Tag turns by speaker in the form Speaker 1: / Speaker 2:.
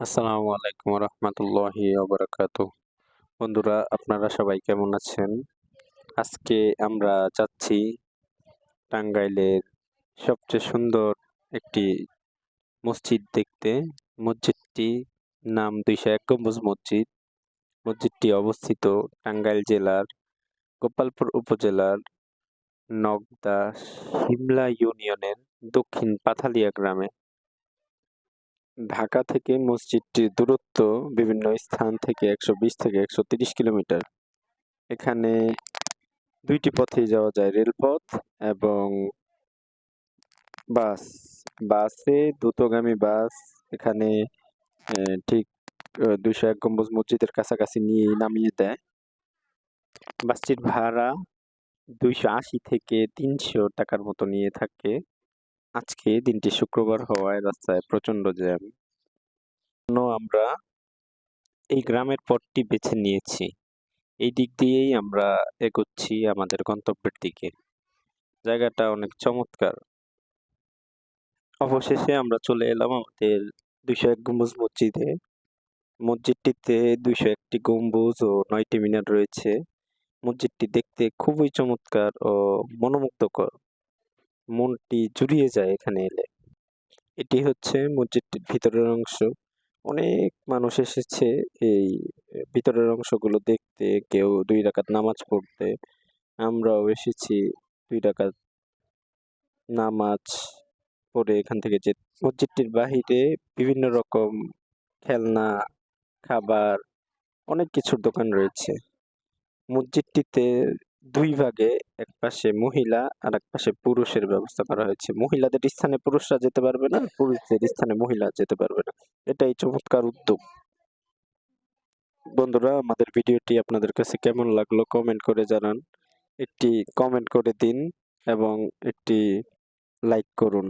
Speaker 1: আসসালামু আলাইকুম রহমতুল্লাহি ওবারাকাতু। বন্ধুরা, আপনারা সবাই কেমন আছেন? আজকে আমরা যাচ্ছি টাঙ্গাইলের সবচেয়ে সুন্দর একটি মসজিদ দেখতে। মসজিদটির নাম ২০১ গম্বুজ মসজিদ। মসজিদটি অবস্থিত টাঙ্গাইল জেলার গোপালপুর উপজেলার নগদা শিমলা ইউনিয়নের দক্ষিণ পাথালিয়া গ্রামে। ঢাকা থেকে মসজিদটির দূরত্ব বিভিন্ন স্থান থেকে ১২০ থেকে ১৩০ কিলোমিটার। এখানে ২ টি পথেই যাওয়া যায়, রেলপথ এবং বাস। বাসে দ্রুতগামী বাস এখানে ঠিক ২০১ গম্বুজ মসজিদের কাছাকাছি নিয়ে নামিয়ে দেয়। বাসটির ভাড়া ২৮০ থেকে ৩০০ টাকার মতো নিয়ে থাকে। আজকে দিনটি শুক্রবার হওয়ায় রাস্তায় প্রচণ্ড জ্যাম। আমরা এই গ্রামের পথটি বেছে নিয়েছি। এই দিক দিয়েই আমরা এগোচ্ছি আমাদের গন্তব্যের দিকে। জায়গাটা অনেক চমৎকার। অবশেষে আমরা চলে এলাম আমাদের ২০১ গম্বুজ মসজিদে। মসজিদটিতে ২০১টি গম্বুজ ও ৯টি মিনার রয়েছে। মসজিদটি দেখতে খুবই চমৎকার ও মনোমুগ্ধকর। মনটি জুড়িয়ে যায় এখানে এলে। এটি হচ্ছে মসজিদটির ভিতরের অংশ। অনেক মানুষ এসেছে এই ভিতরের অংশগুলো দেখতে, কেউ ২ রাকাত নামাজ পড়তে। আমরাও এসেছি ২ রাকাত নামাজ পড়ে এখান থেকে যেতে। মসজিদটির বাহিরে বিভিন্ন রকম খেলনা, খাবার, অনেক কিছুর দোকান রয়েছে। মসজিদটিতে ২ ভাগে, এক পাশে মহিলা আর এক পাশে পুরুষের ব্যবস্থা করা হয়েছে। মহিলাদের স্থানে পুরুষরা যেতে পারবে না, পুরুষদের স্থানে মহিলা যেতে পারবে না। এটাই চমৎকার উদ্যোগ। বন্ধুরা, আমাদের ভিডিওটি আপনাদের কাছে কেমন লাগলো কমেন্ট করে জানান। একটি কমেন্ট করে দিন এবং একটি লাইক করুন।